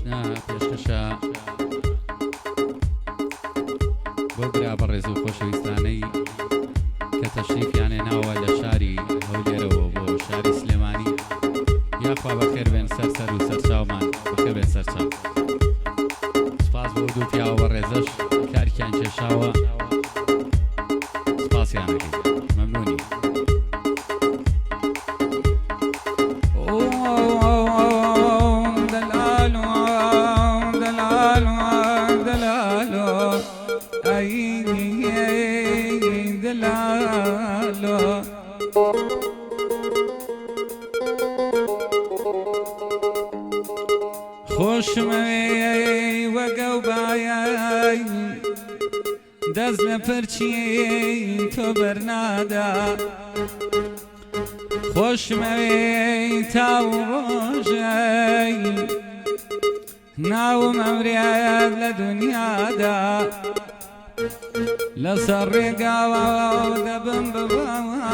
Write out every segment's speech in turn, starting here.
خواستنا پێشکەشە بۆ برا بەڕێز و خۆشەویستانەی کە تەشریفیان هێناوە لە شاری هەولێرەوە بۆ شاری سلێمانی یاخوا بەخێر بێن سەر و سەرچاومان بەخێر بێن سەرچاو. سپاس بۆ دوو پیاوە بەڕێزەش کارکیان کێشاوە، سپاسیانەکەی مەمنونی. خۆشمەوێ وەگە و بایای دەست لە پەرچی تۆ بەرنادا، خۆشمەوێ تاو ڕۆژەی ناوم ئەمرێت لە دنیادا، لەسەر ڕێگاوە دەبم ببەوە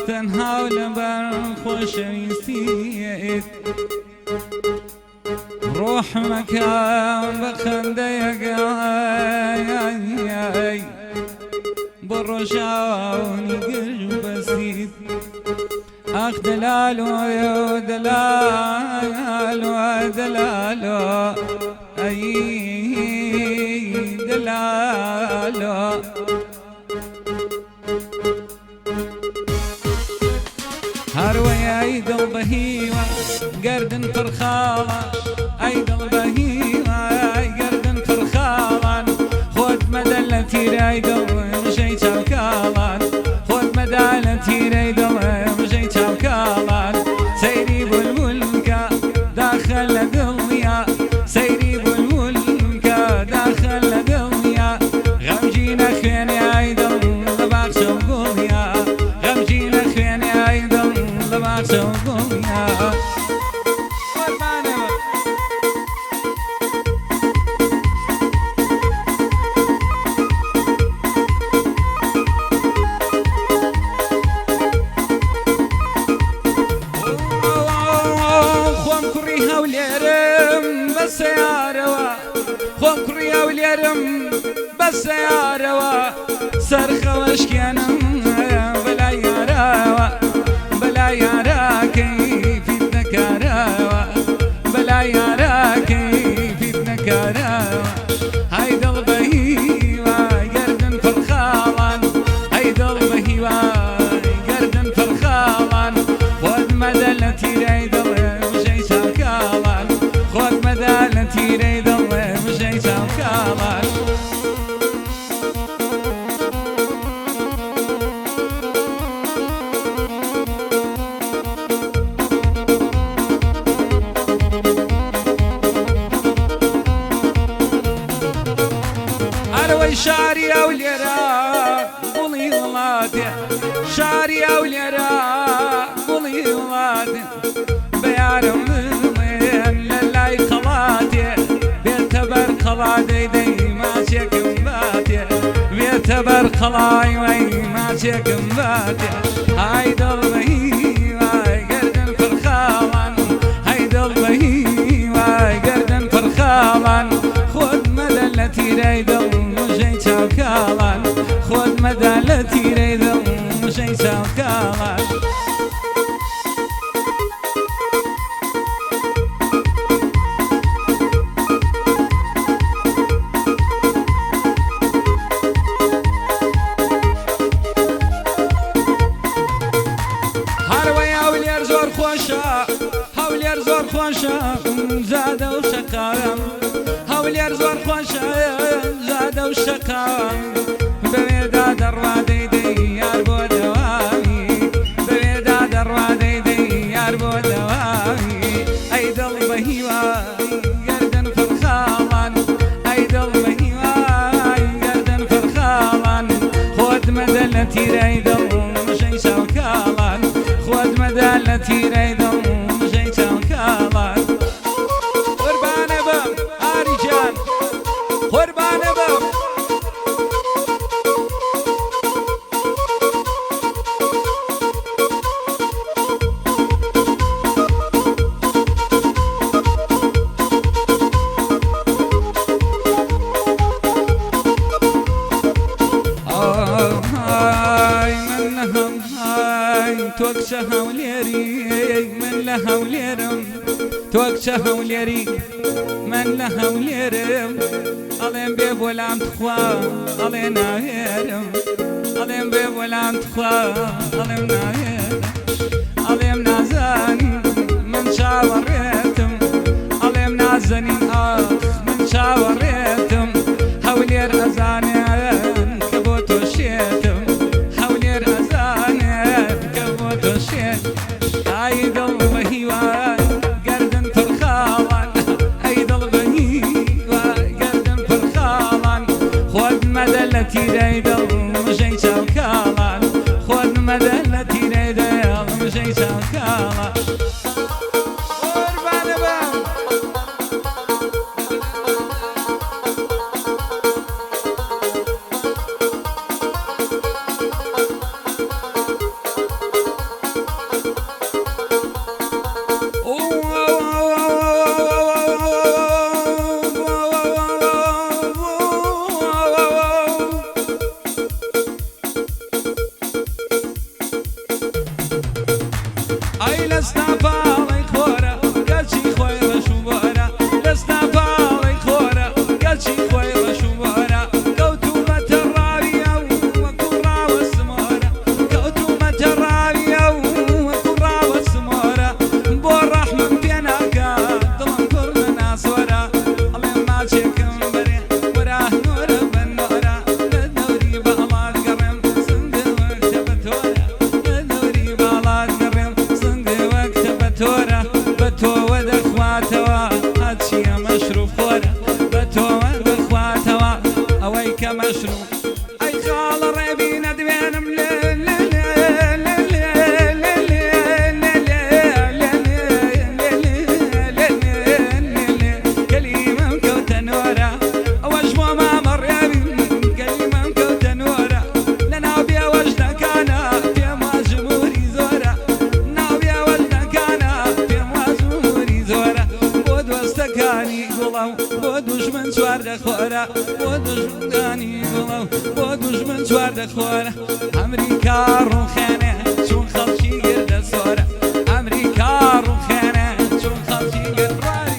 تەنها و لەبەر خۆشەویستیت ڕۆحمەکەم بە خەندەیەکەی بۆ ڕۆژاوی گەژ و بەسیت. ئاخ دەلالۆ دەلالۆ دەلالۆ ئەی دەلالۆ هەروەیە دڵ بەهیوە گەردن پڕخاڵە، ئەی دڵ بەهیوە گەردن پڕخاڵان، خۆت مەدە لە تیرای دڵ ژەی چاوکاڵان، خۆت مەدا لە تیرەی دڵ ژەی چاوکاڵان. سەیری بولبولکە داخە لە دڵیا، سەیری بولبولکە داخە لە دڵیا، غەمگینە خوێنێ ئای دڵ لە باخچە و گوڵیا، غەمگینە خوێنێ ئای دڵ لە باخچە و گوڵیا. خۆم کوڕی هەولێرم بە سەیارەوە، سەرخەوەشکێنم بەلای یاراوە، بەلای یاراکەی فیت نەکارەوە، بەلای یاراکەی فیت نەکارەوە. هەی دڵ بە هیوای گەردن پڕخاڵان، هەی دڵ بە هیوای گەردن پڕخاڵان، خۆت مەدە لە تیرەی دڵێ ژەی چاوکاڵان، خۆت مەدە لە تیرەی دڵێ ژەی چاوکاڵان. ئەرەوەی شاری هەولێرە گوڵی وڵاتێ، شاری هەولێرە گوڵی وڵاتێ، بە یارم بڵێن لە لای قەڵاتێ، بێتە بەر قەڵا دەی ماچێکم باتێ، بێتە بەر قەڵای وەی ماچێکم باتێ. هەی دڵ بە هیوای گەردن پڕخاڵان، هەی دڵ بە هیوای گەردن پڕخاڵان، خۆت مەدە لە تیرەی دڵ ژەی چاوکاڵان، خۆت مەدە لە تیرەی دڵ ژەی چاوکاڵان. هەولێر زۆر خۆشە زادە و شەقاوەم، هەولێر زۆر خۆشە زادە و شەقاوەم، بەوێدا دەڕوادەی دەی یار بۆ دەوامی، بەوێدا دەڕوادەی دەی یار بۆ دەوامی. ئەی دڵ بە هیوای گەردن پڕخاڵان، ئەی دڵ بە هیوای گەردن پڕخاڵان، خۆت مەدە لە تیرەی دڵ ژەی چاوکاڵان، خۆت مەدە لە تیرەی دڵ ژەی چاوکاڵان. قوربانە بم ئاری جان، توكشه هوليري من لها وليرم توكشه هوليري من لها وليرم ألين بيب ولام تخوا ألين ناهيرم ألين بيب ولام تخوا ألين ناهيرم ألين نازاني من شاوريتم ألين نازاني من شاوريتم هولير أزاني كبوتو شيتم هولير أزاني كبوتو شيت عيد الله هواي قردن فرخالان عيد الله هواي قردن فرخالان خود مدلتي ريدل مشي شوكالان خود مدلتي ريدل مشي شوكالان أي لسنا بالي خورا قلشي خويا شوبورا لسنا بالي خورا قلشي خويا شوبورا كوتو مترابيا وكورا والسمورا كوتو مترابيا وكورا والسمورا بورح من بينك ضمن كرنا صورا الله ما تشكم بريح وراه نور بالنورا الدوري بالله قرم صند وكتبتورا الدوري بالله قرم بتورة بتو ودخواتوا هاتشي مشروب خورة بتو ودخواتوا أويك مشروب أي خال ربي ندبين كلمة مكوتة نورة وجمو ما مر يبي كلمة مكوتة نورة لنا بيا وجدك أنا في مجموري زورة بودوش من شوار دخورا بودوش داني قلو بودوش من شوار دخورا أمريكا روخانة شون خلشي قرد الصورة أمريكا روخانة شون خلشي قرد راري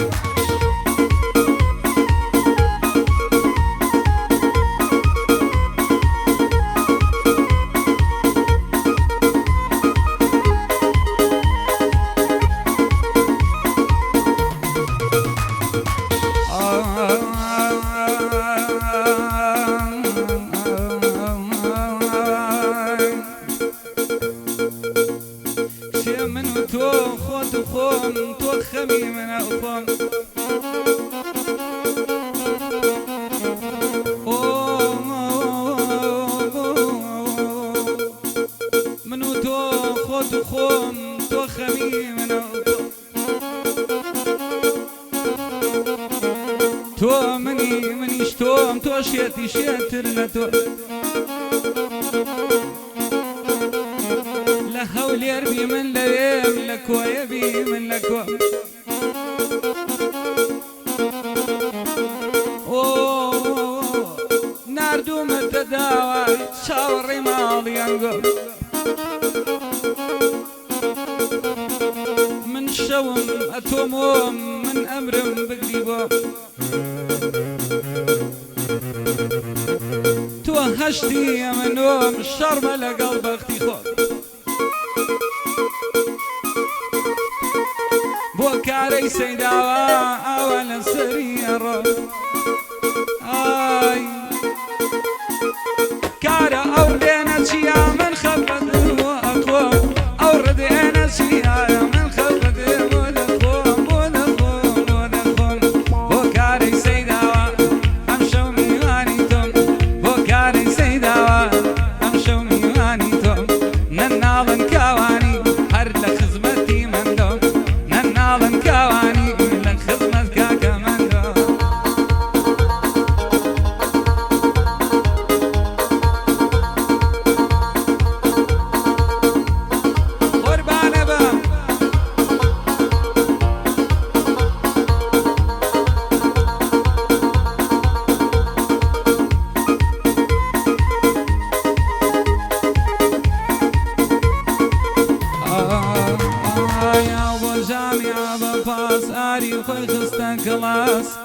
خم تو خمي من أخم منو تو خود خم تو خمي من أخم تو مني شتوم تو شيتي شيتر لتو هول يربي من لا يملك ويبي من لك ناردو متداوى شاوري ماضي ينقل من شوم أتوموم من أمرم بقريبوم توهشتي يا منوم الشرم لقلب اختي خوف بوكاري سيداوا أولا سريرا آي كارا أوردينا شيا من خبط وأقوم أوردينا شيا من خبط ودخوم بوكاري سيداوا أمشو ميوانيتم بوكاري سيداوا أمشو ميوانيتم ننالن كواني هر لخزمتي من دوم ننالن كواني لخزمتك كمان دوم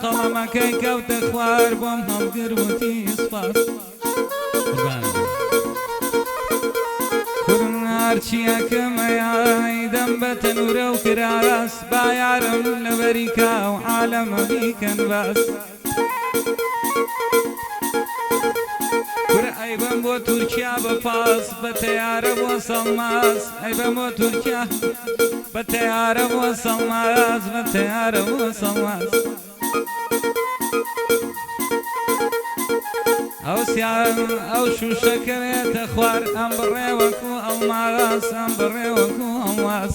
قەڵەمەکەی کەوتە خوار بۆم هەڵگروتی سپاس هەرچیەکەمەیای دەم بە تەنورە و کراس با یارم لەبەریکا و عالەمە بیکەن باس کورە ئەیبەم بۆ تورکیا بە پاس بە تەیارە بۆ سەڵماس ئەیبەم بۆ تورکیا بە تەیارە بۆ سەڵماس بە تەیارە بۆ سەڵماس ئەو شوشەکەوێتە خوار ئەم بڕێ وەکو ئەڵماس ئەم بڕێ وەکو ئەڵماس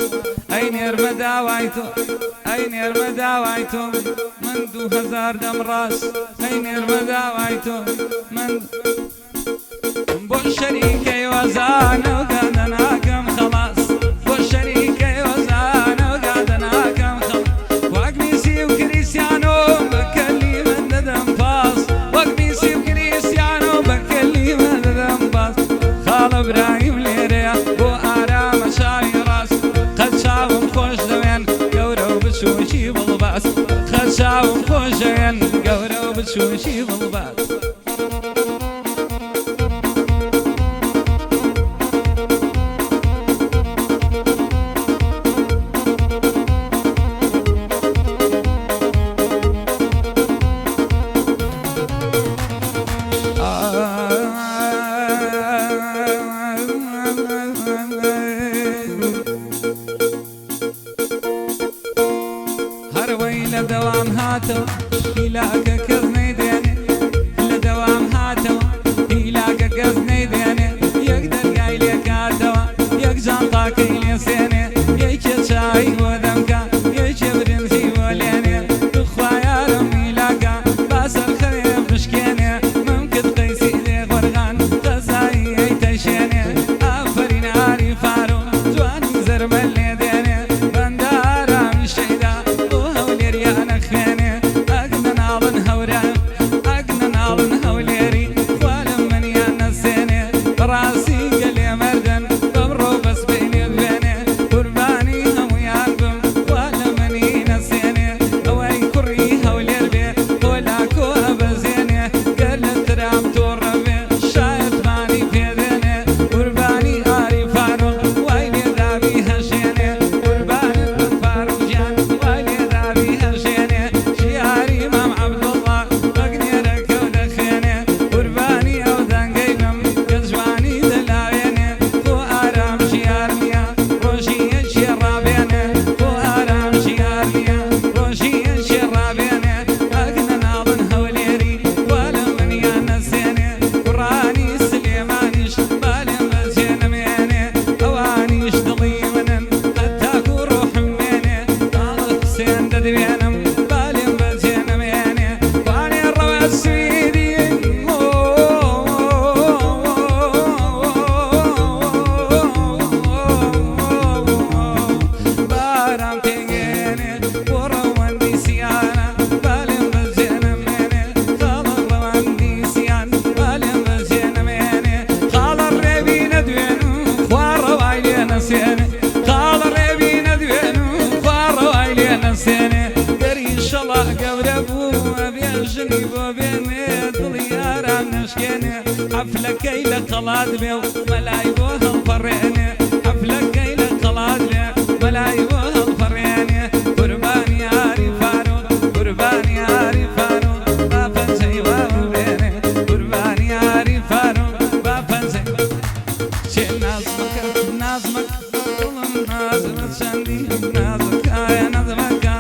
ئەی نێرمە داوای تۆ ئەی نێرمە داوای تۆ من 2000 دەم ڕاست ئەی نێرمە داوای تۆ من بۆ شەریکەی وەزانە و گادە ناکەم خەڵاس بۆ شەریکەی وەزانە و گادە ناکەم خەڵاس وەک میسی و کریستیانۆ بە کەلی من دەدەم پاس وەک میسی و کریستیانۆ بە کەلی من دەدەم پاس خاڵە برایم لێرەیە بۆ ئارامە چاوی ڕاست قەت چاوم خۆش دەوێن گەورە و بچووکی بڵباس قەت چاوم خۆش دەوێن گەورە و بچووکی بڵباس هەروەی لە دەوام هاتەوە هیلاکە کەس نەیدێنێ لە دەوام هاتەوە هیلاکە کەس نەیدێنێ یەک دەرگای لێکاتەوە یەک جانتاکەی لێسێنێ یەکێ چاوی بۆ دەمکە یەکێ برنجی بۆ لێنێ بخوا یارم هیلاکە با سەرخەوێ بشکێنێ ممکن قەیسی لێ غۆرغان قەزایی ئەیتەشێنێ ئافەرین عاریفارۆ جوانی زەربەل لێ دێنێ بەندە ئارامی شەیدا بۆ هەولێریانە خوێنێ ئەگنە ناڵن هەوران ئەگنە ناڵن هەولێری خوا لە منیان نەسێنێ بەڕاستی گەلێ مەردن بەمڕۆ بەس بینێ دوێنێ قوربانی هەمویان بم خوا لە منی نەسێنێ ئەوەی کوڕی هەولێر بێ کۆلاکۆ ئەبەزێنێ گەر لە ترام تۆڕە بێ شایەتمانی پێدێنێ قوربانی عاریفانۆ وای لێداوی هەژێنێ قوربانی فاروقیان وای لێداوی هەژێنێ شیاری مام عەبدوڵڵا بەگنێرەکە و دەخوێنێ قوربانی ئەو دەنگەی بم کە جوانی دەلاوێنێ بۆ ئارام ژیار نییە ڕۆژی یەکێ ڕابێنێ بۆ ئارام ژیار نییە ڕۆژی یەکێ ڕابێنێ ئەگنە ناڵن هەولێری وا لە منیان نەسێنێ قوڕانی سلێمانیش با لێم بەجێ نەمێنێ ئەوانیش دڵی منن هەتاکو ڕۆحم مێنێ ئاڵە حسێن دەدوێنم با لێم بەجێ نەمێنێ وانێ ڕەوە سویدی بارام پێگێنێ بۆ ڕەوەندیسیانە با لێم بەجێ نەمێنێ خاڵە ڕەوەندیسیان با لێم بەجێ نەمێنێ خاڵە ڕێوی نەدوێن و خوا ڕەوای لێ نەسێنێ خاڵە ڕێوی نەدوێن و خوا ڕەوای لێ نەسێنێ گەری شەڵا گەورە بوو ئەبێژنی بۆ بێنێ دڵی ئارام نەشکێنێ حەفلەکەی لە قەڵات بێ و مەلای بۆ هەڵپەڕێنێ حەفلەکەی لە قەڵات بێ مەلای بۆ هەڵپەڕێنێ قوربانی عاریفانۆ قوربانی عاریفانۆ با پەنجەی وا ببێنێ قوربانی عاریفانۆ با پەنجەی چێ نازمەکە نازمەکە گوڵم نازە بە چەندی نازەکایە نازمەکە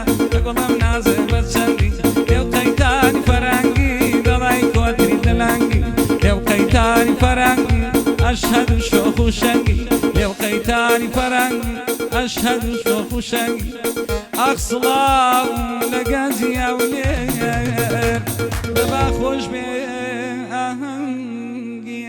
گوڵم نازە بە چەندی لێو قەیتانی فەرەنگی دەڵای کۆتری دەلەنگی لێو قەیتانی فەرەنگی ئەشهەد و شۆخ و شەنگی لێو قەیتانی فەرەنگی ئەشهەد و شۆخ و شەنگی ئاخ سڵاو لە گەنجی هەولێر بەبا خۆش بێ ئاهەنگی